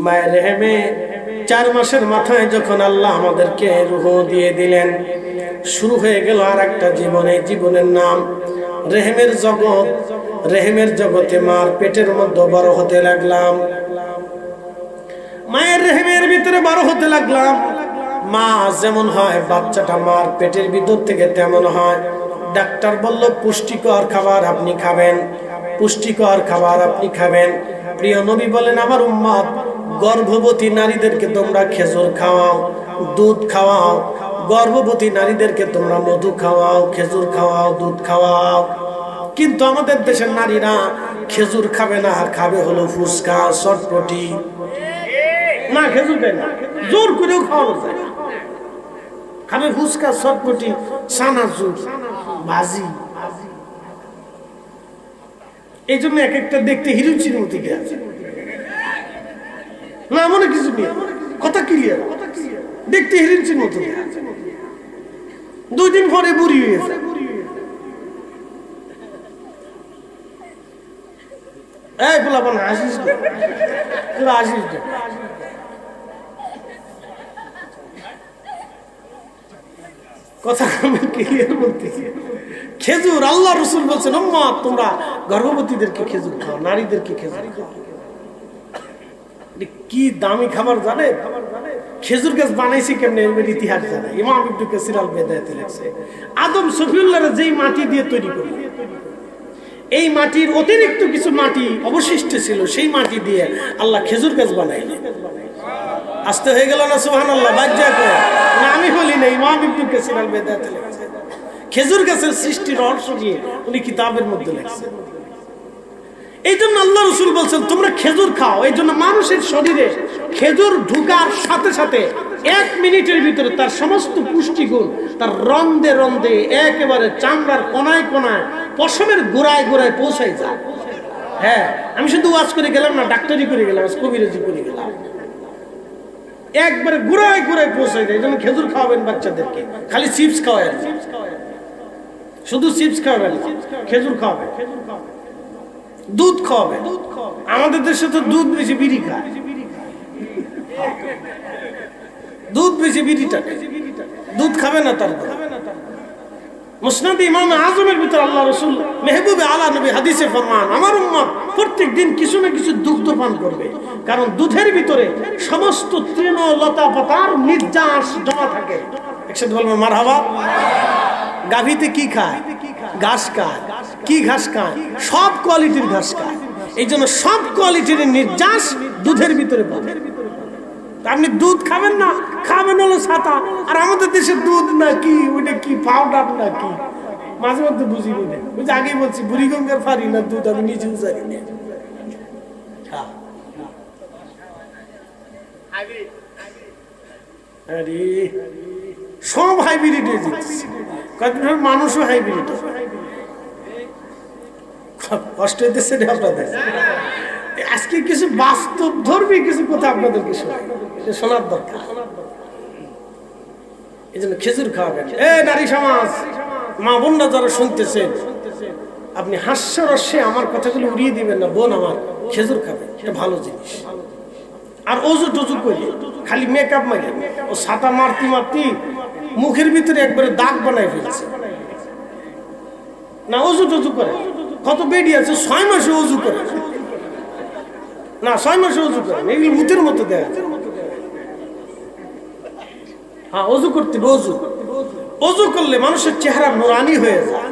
মায়ের রেহেমে 4 মাসের মাথায় যখন আল্লাহ আমাদেরকে রূহ দিয়ে দিলেন, শুরু হয়ে গেল আর একটা জীবনের নাম রেহেমের জগৎ। রেহেমের জগতে মার পেটের মধ্যে বড় হতে লাগলাম, মায়ের রেহেমের ভিতরে বড় হতে লাগলাম। মা যেমন হয় বাচ্চাটা মার পেটের ভিতর থেকে তেমন হয়। ডাক্তার বলল পুষ্টিকর খাবার আপনি খাবেন, পুষ্টিকর খাবার আপনি খাবেন। প্রিয় নবী বলেন, আমার উম্মত গর্ভবতী নারীদেরকে তোমরা খেজুর খাওয়াও, দুধ খাওয়াও। গর্ভবতী নারীদেরকে তোমরা মধু খাওয়াও, খেজুর খাওয়াও, দুধ খাওয়াও। কিন্তু আমাদের দেশের নারীরা খেজুর খাবে না, খাবে হলো ফুচকা, চটপটি। না, খেজুর খায় না, জোর করেও খাওয়ানো যায়। খাবে ফুচকা, চটপটি, চানাচুর, ভাজি। এই জন্য এক একটা দেখতে হিরুচির মতো আছে না, মনে কিছু নেই, কথা ক্লিয়ার, দেখতে হিরুচির মতো। 2 দিন পরে বুড়ি হয়ে যায়। এই বলা বল আসিস না, আসিস না। কথা আমি ক্লিয়ার বলতেছি। খেজুর আল্লাহ রাসূল বলছেন, উম্মত তোমরা গর্ভবতীদেরকে খেজুর খাও, নারীদেরকে খেজুর খাও। কি দামি খাবার জানে? খেজুর গাছ বানাইছে কেমনে এর ইতিহাস জানে। ইমাম ইবনে কাসির আল বিদায়াতে লেখছে, আদম সফিউল্লাহর যেই মাটি দিয়ে তৈরি করল, এই মাটির অতিরিক্ত কিছু মাটি অবশিষ্ট ছিল, সেই মাটি দিয়ে আল্লাহ খেজুর গাছ বানাইলেন। আসতে হয়ে গেল না সুবহানাল্লাহ? বাজ্জা করে না, আমি বলি না, ইমাম ইবনে কাসির আল বিদায়াতে লেখছে। খেজুর গাছের সৃষ্টির রহস্য নিয়ে উনি কিতাবের মধ্যে লেখছেন। এই জন্য আল্লাহ রাসূল বলছেন তোমরা খেজুর খাও। এই জন্য মানুষের শরীরে খেজুর ঢুকার সাথে সাথে 1 মিনিটের ভিতরে তার সমস্ত পুষ্টিগুণ তার রন্ধে রন্ধে একেবারে চামড়ার কোনায় কোনায়, পশমের গোড়ায় গোড়ায় পৌঁছায় যায়। হ্যাঁ, আমি শুধু ওয়াজ করে গেলাম না, ডাক্তারি করে গেলাম, কবিরাজি করে গেলাম, একবারে গোড়ায় গোড়ায় পৌঁছায় যায়। এই জন্য খেজুর খাওয়াবেন বাচ্চাদেরকে, খালি চিপস খাওয়াবেন, শুধু চিপস খাওয়াবেন, খেজুর খাওয়াবেন, দুধ খাওয়াবে। আমাদের দেশে তো দুধ বেশি, বিড়ি খায়, দুধ বেশি, বিড়িটা দুধ খাবে না। তার মুসনাদ ইমাম আজমের ভিতর আল্লাহ রাসূল মেহবুবে আলা নবী হাদিসে ফরমান, আমার উম্মত প্রত্যেক দিন কিছু না কিছু দুগ্ধ পান করবে, কারণ দুধের ভিতরে সমস্ত তৃণ লতা পাতার নির্যাস জমা থাকে। একসাথে বলবো মারহাবা। গাভীতে কি খায়? ঘাস খায়। কি ঘাস খায়? সব কোয়ালিটির ঘাস খায়। এই জন্য সব কোয়ালিটির নির্যাস দুধের ভিতরে পাবে। আপনি দুধ খাবেন না, খাবেন হলো ছাতা। আর আমাদের দেশে দুধ না কি, ওইটা কি পাউডার না কি, মাঝে মধ্যে বুঝি না। ওই যে আগেই বলছি, বুড়িগঙ্গার ফারি না দুধ, আমি নিজেও জানি না। আরে সব হাইব্রিড হয়ে যাচ্ছে, মানুষও হাইব্রিড। কষ্ট হইতেছে আপনাদের। আজকে কিছু বাস্তব ধর্মী কিছু কথা আপনাদেরকে শোনার দরকার। এই জন্য খেজুর খাওয়াবেন। নারী সমাজ, মা বোনরা যারা শুনতেছেন, আপনি হাস্যরস্যে আমার কথাগুলো উড়িয়ে দিবেন না। বোন আমার, খেজুর খাবেন, এটা ভালো জিনিস। আর অজু টজু করে খালি মেকআপ মারে, ও ছাতা মারতি মারতি মুখের ভিতরে একবারে দাগ বানাই ফেলছে না। অজু টজু করে, কত বেডি আছে 6 মাসে অজু করে না, 6 মাসে অজু করে, এগুলি মুতের মতো দেয়। হ্যাঁ, অজু করতে, অজু করলে মানুষের চেহারা নুরানি হয়ে যায়,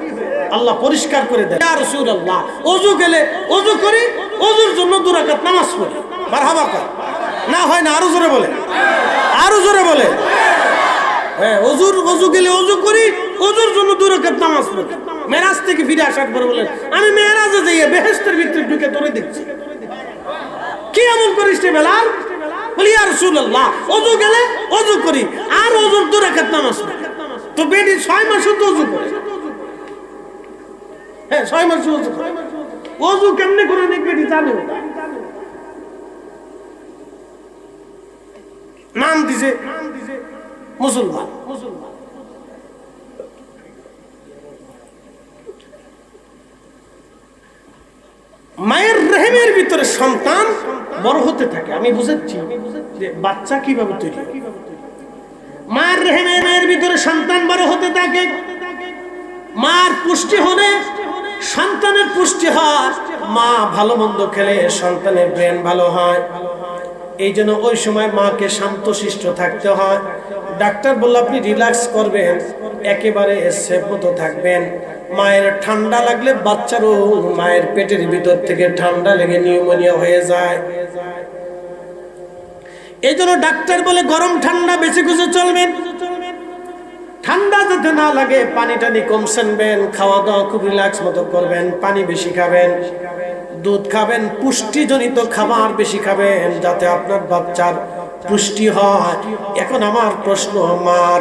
আল্লাহ পরিষ্কার করে দেয়। ইয়া রাসূলুল্লাহ, অজু গেলে অজু করি, অজুর জন্য 2 রাকাত নামাজ পড়ি। মারহাবা কর না, হয় না? আরো জোরে বলে, আরো জোরে বলে। হ্যাঁ, অজু গেলে অজু করি, অজুর জন্য 2 রাকাত নামাজ পড়ি। মেরাজ থেকে ফিরে আসার পরে বলেন, আমি মেরাজে যাইয়া বেহেশতের ভিতরে ঢুকে তোরে দেখছি। কি এমন করিস রে বেলাল? বলি ইয়া রাসূলুল্লাহ, অজু গেলে অজু করি, আর অজুর 2 রাকাত নামাজ পড়ি। তো বেডি 6 মাসে তো অজু করে। হ্যাঁ, 6 মাসে অজু করে। অজু কেমনে করে অনেক বেডি জানে। নাম দিছে মুসলমান। মায়ের রেহেমে রেহেমের ভিতরে সন্তান বড় হতে থাকে। আমি বুঝাচ্ছি যে বাচ্চা কিভাবে তৈরি হয়। মার রেহেমের ভিতরে সন্তান বড় হতে থাকে, মার পুষ্টি হলে সন্তানের পুষ্টি হয়, মা ভালো মন্দ খেলে সন্তানের ব্রেন ভালো হয়। এই জন্য ওই সময় মাকে শান্তশিষ্ট থাকতে হয়। ডাক্তার বলল আপনি রিল্যাক্স করবেন, একেবারে সেফ মতো থাকবেন। মায়ের ঠান্ডা লাগলে বাচ্চারও মায়ের পেটের ভিতর থেকে ঠান্ডা লেগে নিউমোনিয়া হয়ে যায়। এই জন্য ডাক্তার বলে গরম ঠান্ডা বেশি কিছু চলবেন, ঠান্ডা যাতে না লাগে পানি টানি কম সেনবেন, খাওয়া দাওয়া খুব রিল্যাক্স মতো করবেন, পানি বেশি খাবেন, দুধ খাবেন, পুষ্টিজনিত খাবার বেশি খাবেন যাতে আপনার বাচ্চার পুষ্টি হয়। এখন আমার প্রশ্ন, মার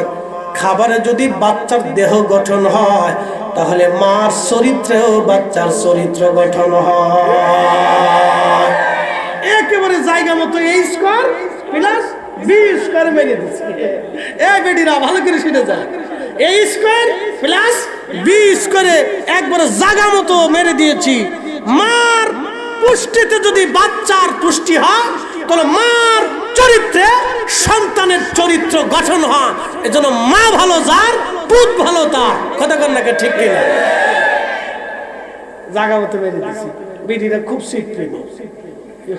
খাবারে যদি বাচ্চার দেহ গঠন হয় তাহলে মার চরিত্রেও বাচ্চার চরিত্র গঠন হয়। একেবারে জায়গা মতো এই স্কোয়ার প্লাস বি স্কোয়ার মেরে দিচ্ছে। এ বেডিরা ভালো করে শুনে যায়, এই স্কোয়ার প্লাস বি স্কোয়ারে একবারে জায়গা মতো মেরে দিয়েছি। মার পুষ্টিতে যদি বাচ্চার পুষ্টি হয় তাহলে মার চরিত্রে সন্তানের চরিত্র গঠন হয়। এজন্য মা ভালো যার, পুত ভালো তার। কথা কন্যাকে ঠিক কিনা? জায়গা মতো মেরে দিয়েছি। বেডিরা খুব সিট প্রেমী,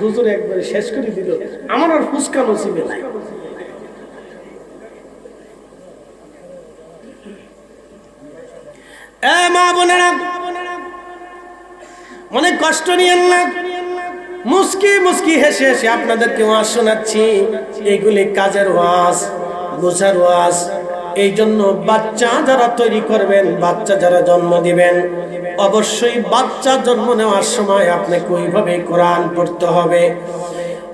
হুজুর একবারে শেষ করে দিল, আমার আর ফুসকা নসিবে নাই। মা বোনেরা অনেক কষ্ট নিয়েন না, মুস্কি মুস্কি হেসে হেসে আপনাদেরকে ওয়াজ শোনাচ্ছি। এইগুলি কাজের ওয়াজ, বোঝার ওয়াজ। এই জন্য বাচ্চা যারা তৈরি করবেন, বাচ্চা যারা জন্ম দিবেন, অবশ্যই বাচ্চা জন্ম নেওয়ার সময় আপনাকে ওইভাবে কোরআন পড়তে হবে,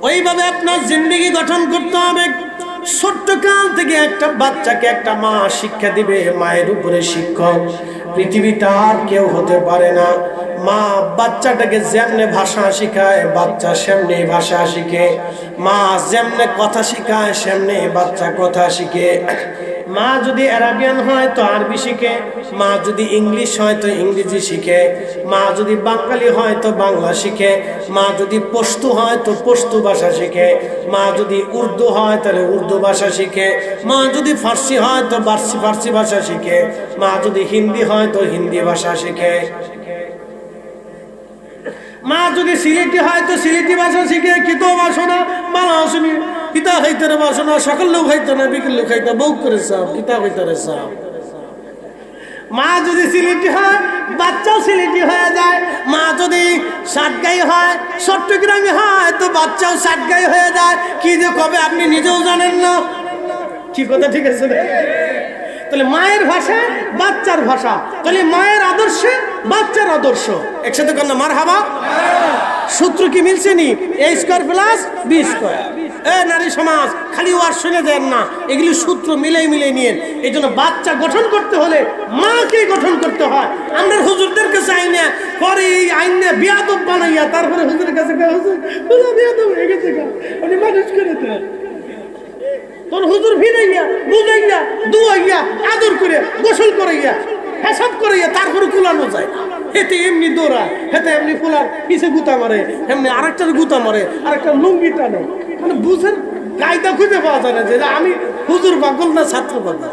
ওইভাবে আপনার জিন্দেগি গঠন করতে হবে। ছোট্ট কাল থেকে একটা বাচ্চাকে একটা মা শিক্ষা দিবে, মায়ের উপরে শিক্ষক পৃথিবীতে আর কেউ হতে পারে না। মা বাচ্চাটাকে যেমনে ভাষা শিখায় বাচ্চা সেমনি ভাষা শিখে, মা যেমনে কথা শিখায় সেমনি বাচ্চা কথা শিখে। মা যদি আরবিয়ান হয় তো আরবি শিখে, মা যদি ইংলিশ হয় তো ইংরেজি শিখে, মা যদি বাঙালি হয় তো বাংলা শিখে, মা যদি পশতু হয় তো পশতু ভাষা শিখে, মা যদি উর্দু হয় তাহলে উর্দু ভাষা শিখে, মা যদি ফার্সি হয় তো ফার্সি ভাষা শিখে, মা যদি হিন্দি হয় তো হিন্দি ভাষা শিখে, মা যদি সিলেটি হয় তো সিলেটি ভাষা শিখে। কিতো বাসনা মালা শুনি কিতা হইতে রে বাসনা, সকাল লোক হইতো না বিকেল লোক হইতো, বউ করে সাপ কিতা হইতে রে সাপ। মা যদি সিলেটি হয় বাচ্চাও সিলেটি হয়ে যায়, মা যদি সাতগাই হয় চট্টগ্রামে হয় তো বাচ্চাও সাতগাই হয়ে যায়। কি যে কবে আপনি নিজেও জানেন না। কি কথা ঠিক আছে? তাহলে মায়ের ভাষা বাচ্চার ভাষা, তাহলে মায়ের আদর্শে বাচ্চার আদর্শ একসাথে করলে মারহাবা। সূত্র কি মিলছে নি? এ স্কয়ার প্লাস বি স্কয়ার। এ নারী সমাজ খালি ওয়াজ শুনে দেন না, এগুলি সূত্র মিলাই নিয়ে। এই জন্য বাচ্চা গঠন করতে হলে মাকে গঠন করতে হয়। আমরা হুজুরদের কাছে আইনে পরে এই আইনে বিয়াদব বানাইয়া তারপরে হুজুরের কাছে হুজুর বিয়াদব হয়ে গেছে, উনি মানুষ করে দেন। তোর হুজুর ভিড়াইয়া বুঝাইয়া দুয়াইয়া আদর করে গোসল করাইয়া হেসাব করাইয়া তারপরে কুলানো যায়। হেতে এমনি দৌড়ায়, হেতে এমনি কুলার পিছে গুতা মারে, এমনি আরেকটার গুতা মারে, আরেকটা লুঙ্গি টানে। মানে বুঝেন কায়দা খুঁজে পাওয়া যায় না যে আমি হুজুর পাগল না ছাত্র পাগল।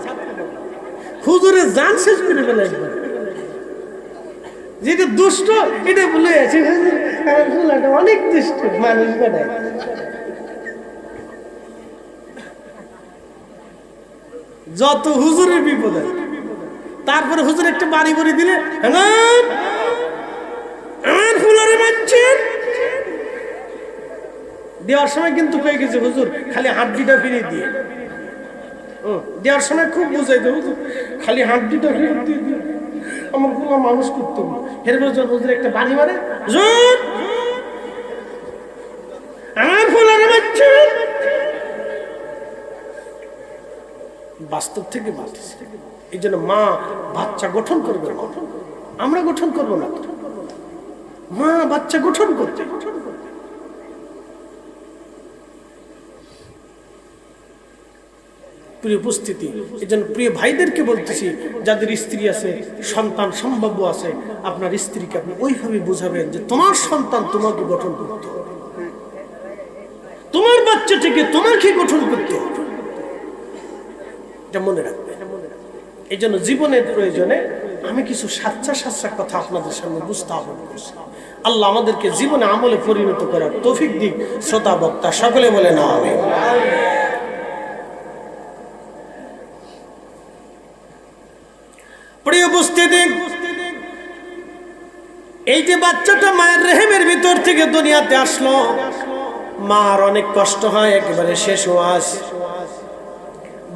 হুজুরের জান শেষ করে ফেলে একবার। যেটা দুষ্ট এটা বলে আছে অনেক দুষ্ট মানুষ বানায়। যত হুজুরের বিপদ, তারপরে হুজুর একটা বাড়ি করে দিলে দেওয়ার সময় কিন্তু পেয়ে গেছে হুজুর খালি হাড্ডিটা ফিরিয়ে দিয়ে দেওয়ার সময় খুব বুঝাইতো, হুজুর খালি হাড্ডিটা ফিরিয়ে দিয়ে আমার ফুলা মানুষ করতো। এরপর হুজুর একটা বাড়ি মারে, আমার ফুলারে বাচ্চা বাস্তব থেকে বলতেছে। এই জন্য মা বাচ্চা গঠন করবে, আমরা গঠন করবো না, মা বাচ্চা গঠন করবে। প্রিয় উপস্থিতি, এই জন্য প্রিয় ভাইদেরকে বলতেছি, যাদের স্ত্রী আছে, সন্তান সম্ভাব্য আছে, আপনার স্ত্রীকে আপনি ওইভাবে বুঝাবেন যে তোমার সন্তান তোমাকে গঠন করতে হবে, তোমার বাচ্চাটাকে তোমাকে গঠন করতে হবে, এটা মনে রাখবেন। এই জন্য জীবনের প্রয়োজনে আমি কিছু সাচ্চা সাচ্চা কথা আপনাদের সামনে উপস্থাপন করছি। আল্লাহ আমাদেরকে জীবনে আমলে পরিণত করার তৌফিক দিক। শ্রোতা বক্তা সকলে বলে না হবে। প্রিয় উপস্থিতি, এই যে বাচ্চাটা মায়ের রেহেমের ভিতর থেকে দুনিয়াতে আসলো, মার অনেক কষ্ট হয়, একেবারে শেষ ওয়াজ।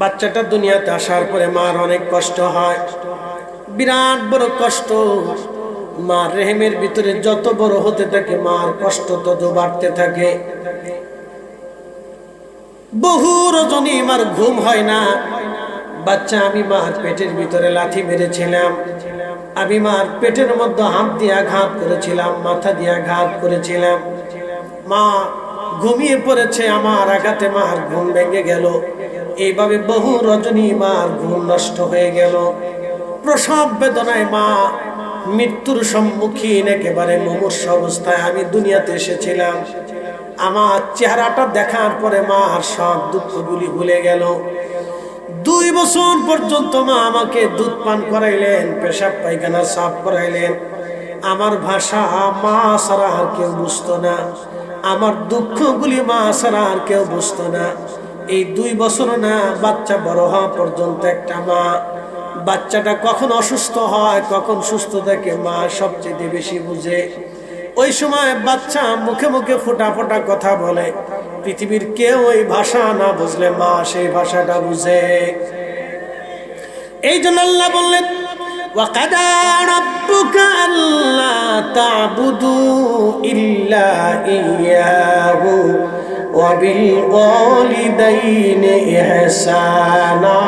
বাচ্চাটা দুনিয়াতে আসার পরে মার অনেক কষ্ট হয়, বিরাট বড় কষ্ট। মার রেহেমের ভিতরে যত বড় হতে থাকে মার কষ্ট তত বাড়তে থাকে। বহু রজনী মার ঘুম হয় না। বাচ্চা, আমি মার পেটের ভিতরে লাথি মেরেছিলাম, আমি মার পেটের মধ্যে হাত দিয়ে আঘাত করেছিলাম, মাথা দিয়ে আঘাত করেছিলাম। মা ঘুমিয়ে পড়েছে, আমার আঘাতে মার ঘুম ভেঙে গেল। এইভাবে বহু রজনী মার ঘুম নষ্ট হয়ে গেল। প্রসব বেদনায় মা মৃত্যুর সম্মুখীন, একেবারে মুমূর্ষ অবস্থায় আমি দুনিয়াতে এসেছিলাম। আমার চেহারাটা দেখার পরে মার সব দুঃখগুলি ভুলে গেল। 2 বছর পর্যন্ত মা আমাকে দুধ পান করাইলেন, পেশাব পায়খানা সাফ করাইলেন। আমার ভাষা মা ছাড়া আর কেউ বুঝতো না, আমার দুঃখগুলি মা ছাড়া আর কেউ বুঝতো না। এই 2 বছর না, বাচ্চা বড় হওয়া পর্যন্ত একটা মা, বাচ্চাটা কখন অসুস্থ হয় কখন সুস্থ থাকে মা সবচেয়ে বেশি বুঝে। ওই সময় বাচ্চা মুখে মুখে ফোটা ফোটা কথা বলে, পৃথিবীর কেউ ওই ভাষা না বুঝলে মা সেই ভাষাটা বুঝে। এই জন্য আল্লাহ বললেন, ওয়াকাদা রাব্বুকা আল্লা তা'বুদু ইল্লা ইয়্যাহু ওয়া বিল ওয়ালিদাইনি ইহসানা।